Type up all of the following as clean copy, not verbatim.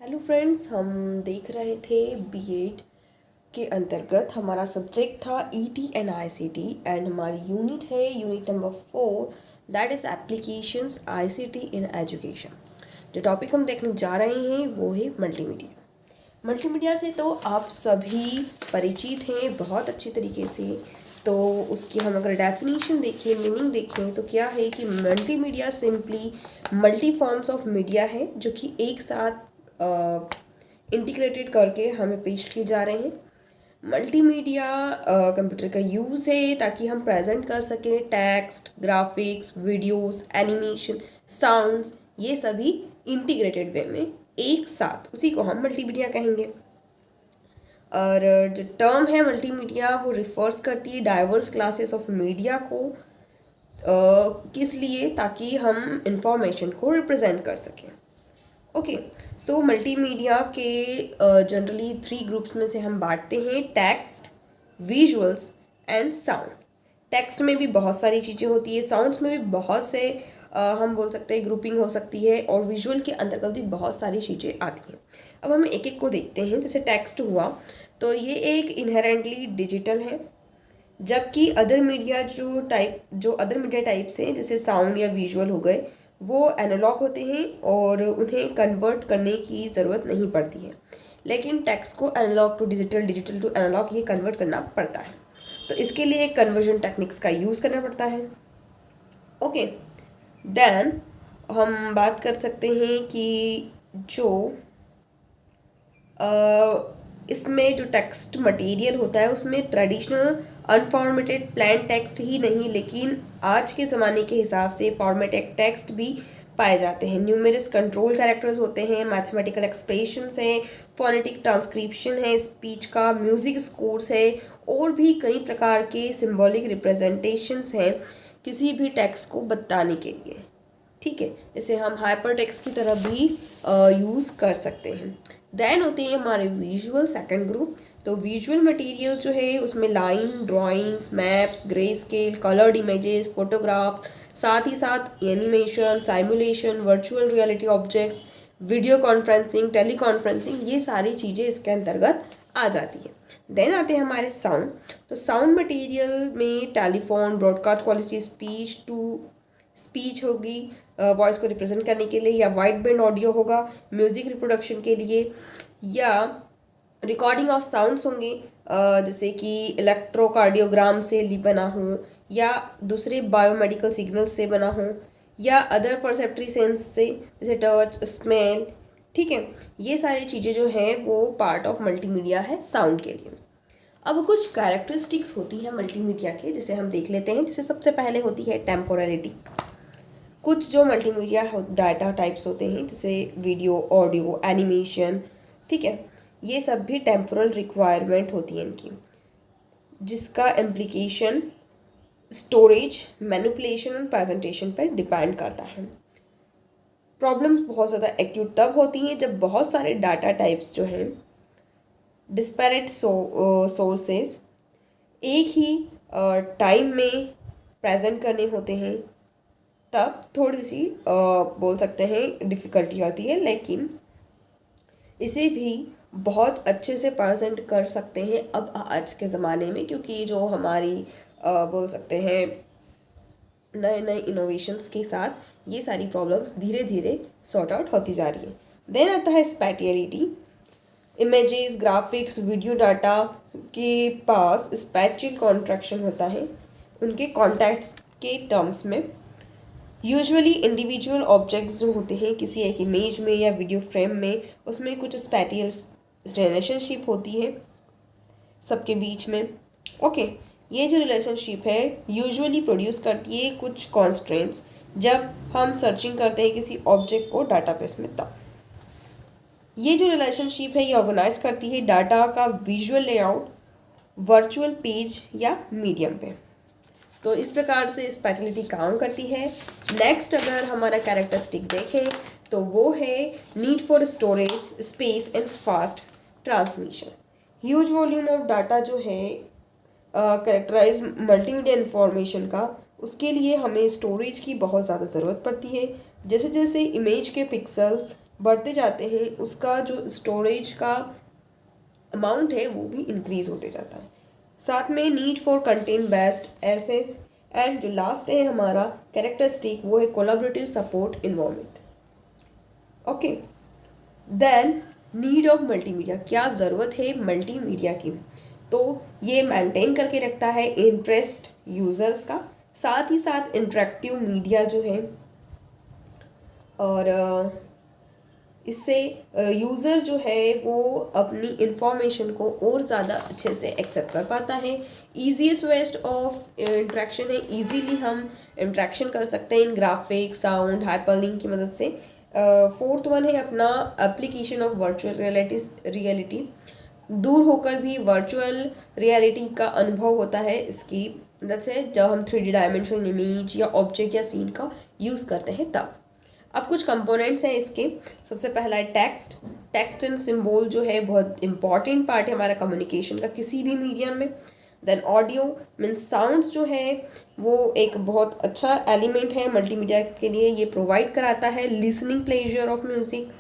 Hello friends, हम देख रहे थे बीएड के अंतर्गत हमारा सब्जेक्ट था ईटी एंड आईसीटी एंड हमारी यूनिट है unit number 4 that is applications ICT in education. जो टॉपिक हम देखने जा रहे हैं वो है मल्टीमीडिया। मल्टीमीडिया से तो आप सभी परिचित हैं बहुत अच्छी तरीके से। तो उसकी हम अगर डेफिनेशन देखें, मीनिंग देखें तो क्या है कि multimedia simply multi forms of media है जो कि एक साथ इंटीग्रेटेड करके हमें पेश किए जा रहे हैं। मल्टीमीडिया कंप्यूटर का यूज़ है ताकि हम प्रेजेंट कर सकें text, graphics, videos, animation, sounds, ये सभी इंटीग्रेटेड वे में एक साथ, उसी को हम मल्टीमीडिया कहेंगे। और जो टर्म है मल्टीमीडिया वो रिफर्स करती है डाइवर्स क्लासेस ऑफ मीडिया को। किस लिए? ताकि हम इंफॉर्मेशन को रिप्रेजेंट कर सकें। ओके, सो मल्टीमीडिया के जनरली 3 ग्रुप्स में से हम बांटते हैं, text, visuals and sound. Text में भी बहुत सारी चीज़ें होती है, साउंड्स में भी बहुत से हम बोल सकते हैं ग्रुपिंग हो सकती है, और विजुअल के अंतर्गत भी बहुत सारी चीज़ें आती हैं। अब हम एक एक को देखते हैं। जैसे टेक्स्ट हुआ तो ये एक इनहेरेंटली डिजिटल है, जबकि अदर मीडिया जो अदर मीडिया टाइप्स हैं जैसे साउंड या विजुअल हो गए वो एनालॉग होते हैं और उन्हें कन्वर्ट करने की ज़रूरत नहीं पड़ती है। लेकिन टेक्स्ट को analog to digital, digital to analog ये कन्वर्ट करना पड़ता है, तो इसके लिए कन्वर्जन टेक्निक्स का यूज़ करना पड़ता है। ओके, देन हम बात कर सकते हैं कि जो इसमें जो टेक्स्ट मटेरियल होता है उसमें ट्रेडिशनल अनफॉर्मेटेड प्लेन टेक्स्ट ही नहीं, लेकिन आज के ज़माने के हिसाब से फॉर्मेटेड टेक्स्ट भी पाए जाते हैं। न्यूमेरस कंट्रोल कैरेक्टर्स होते हैं, मैथमेटिकल एक्सप्रेशंस हैं, फोनेटिक ट्रांसक्रिप्शन है स्पीच का, म्यूज़िक स्कोर्स है, और भी कई प्रकार के सिंबॉलिक रिप्रेजेंटेशंस हैं किसी भी टेक्स्ट को बताने के लिए। ठीक है, जैसे हम हाइपर टेक्स्ट की तरह भी यूज़ कर सकते हैं। देन होते हैं हमारे विजुअल, सेकंड ग्रुप। तो विजुअल मटेरियल जो है उसमें line, drawings, maps, grey scale, coloured images, photograph, साथ ही साथ animation, simulation, virtual reality objects, video conferencing, tele conferencing, ये सारी चीज़ें इसके अंतर्गत आ जाती है। देन आते हैं हमारे साउंड। तो साउंड मटेरियल में telephone, broadcast quality speech to speech होगी वॉइस को रिप्रेजेंट करने के लिए, या वाइड बैंड ऑडियो होगा म्यूज़िक रिप्रोडक्शन के लिए, या रिकॉर्डिंग ऑफ साउंड्स होंगे जैसे कि इलेक्ट्रोकार्डियोग्राम से बना हो, या दूसरे बायोमेडिकल सिग्नल से बना हो, या अदर परसेप्टरी सेंस से जैसे टच, स्मेल। ठीक है, ये सारी चीज़ें जो हैं वो पार्ट ऑफ मल्टीमीडिया है साउंड के लिए। अब कुछ कैरेक्टरिस्टिक्स होती हैं मल्टीमीडिया के, जिसे हम देख लेते हैं। जैसे सबसे पहले होती है टेम्पोरलिटी। कुछ जो मल्टीमीडिया डाटा टाइप्स होते हैं जैसे वीडियो, ऑडियो, एनिमेशन, ठीक है, ये सब भी टेम्पोरल रिक्वायरमेंट होती है इनकी, जिसका इम्प्लीकेशन स्टोरेज, मैनिपुलेशन और प्रेजेंटेशन पर डिपेंड करता है। प्रॉब्लम्स बहुत ज़्यादा एक्यूट तब होती हैं जब बहुत सारे डाटा टाइप्स जो हैं डिस्पैरेट सोर्सेस एक ही टाइम में प्रेजेंट करने होते हैं, तब थोड़ी सी बोल सकते हैं डिफ़िकल्टी आती है, लेकिन इसे भी बहुत अच्छे से प्रेजेंट कर सकते हैं अब आज के ज़माने में, क्योंकि जो हमारी बोल सकते हैं नए नए इनोवेशंस के साथ ये सारी प्रॉब्लम्स धीरे धीरे सॉर्ट आउट होती जा रही है। देन आता है स्पैटियलिटी। इमेजेस, ग्राफिक्स, वीडियो डाटा के पास स्पैटियल कॉन्ट्रैक्शन होता है उनके कॉन्टेक्ट्स के टर्म्स में। यूजुअली इंडिविजुअल ऑब्जेक्ट्स जो होते हैं किसी एक इमेज में या वीडियो फ्रेम में, उसमें कुछ स्पैटियल रिलेशनशिप होती है सबके बीच में। ओके, ये जो रिलेशनशिप है यूजुअली प्रोड्यूस करती है कुछ कॉन्स्ट्रेंट्स जब हम सर्चिंग करते हैं किसी ऑब्जेक्ट को डाटाबेस में। तब ये जो रिलेशनशिप है ये ऑर्गेनाइज करती है डाटा का विजुअल लेआउट वर्चुअल पेज या मीडियम पे। तो इस प्रकार से स्पैटियलिटी काम करती है। नेक्स्ट अगर हमारा कैरेक्टरिस्टिक देखें तो वो है need for storage, space and fast transmission. Huge volume of data जो है कैरेक्टराइज मल्टीमीडिया इंफॉर्मेशन का, उसके लिए हमें स्टोरेज की बहुत ज़्यादा ज़रूरत पड़ती है। जैसे जैसे इमेज के पिक्सल बढ़ते जाते हैं उसका जो स्टोरेज का अमाउंट है वो भी इंक्रीज होते जाता है। साथ में need for content based access, and जो लास्ट है हमारा कैरेक्टरिस्टिक वो है collaborative support environment. Okay, then need of multimedia, क्या ज़रूरत है मल्टीमीडिया की, तो ये मेंटेन करके रखता है इंटरेस्ट यूज़र्स का, साथ ही साथ इंटरेक्टिव मीडिया जो है, और इससे यूज़र जो है वो अपनी इंफॉर्मेशन को और ज़्यादा अच्छे से एक्सेप्ट कर पाता है। ईजीएस्ट वेस्ट ऑफ इंट्रैक्शन है, इजीली हम इंट्रैक्शन कर सकते हैं इन ग्राफिक, साउंड, हाइपरलिंक की मदद से। फोर्थ वन है अपना एप्लीकेशन ऑफ वर्चुअल रियलिटी, दूर होकर भी वर्चुअल रियलिटी का अनुभव होता है इसकी मदद से, जब हम 3D डायमेंशनल इमेज या ऑब्जेक्ट या सीन का यूज़ करते हैं तब। अब कुछ कंपोनेंट्स हैं इसके। सबसे पहला है टेक्स्ट एंड सिंबल जो है बहुत इंपॉर्टेंट पार्ट है हमारा कम्युनिकेशन का किसी भी मीडियम में। देन ऑडियो मीन्स साउंड्स जो है वो एक बहुत अच्छा एलिमेंट है मल्टीमीडिया के लिए, ये प्रोवाइड कराता है listening pleasure of music,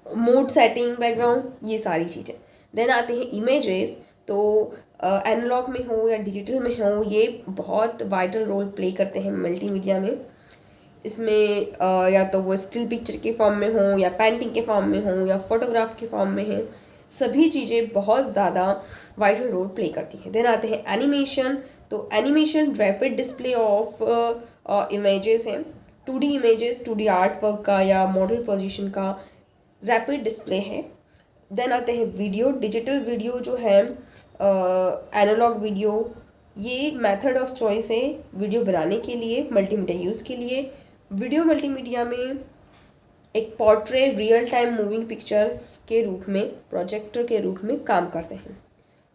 mode setting, background, ये सारी चीज़ें। देन आते हैं इमेजेस, तो एनालॉग में हो या डिजिटल में हो ये बहुत वाइटल रोल प्ले करते हैं मल्टीमीडिया में। इसमें या तो वो स्टिल पिक्चर के फॉर्म में हो या पेंटिंग के फॉर्म में हो या फोटोग्राफ के फॉर्म में है, सभी चीज़ें बहुत ज़्यादा वाइटल रोल प्ले करती हैं। देन आते हैं एनिमेशन, तो animation rapid display of images हैं, 2D images, 2D art work का या मॉडल पोजीशन का रैपिड डिस्प्ले है। देन आते हैं वीडियो, डिजिटल वीडियो जो है एनालॉग वीडियो, ये मेथड ऑफ चॉइस है वीडियो बनाने के लिए, मल्टीमीडिया यूज़ के लिए। वीडियो मल्टीमीडिया में एक portrait real time moving picture के रूप में, प्रोजेक्टर के रूप में काम करते हैं।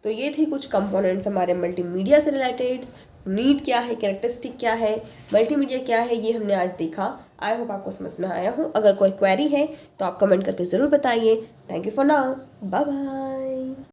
तो ये थी कुछ कंपोनेंट्स हमारे मल्टीमीडिया से रिलेटेड। नीड क्या है, कैरेक्टरिस्टिक क्या है, मल्टीमीडिया क्या है, ये हमने आज देखा। आई होप आपको समझ में आया हो। अगर कोई क्वेरी है तो आप कमेंट करके ज़रूर बताइए। Thank you for now, bye bye.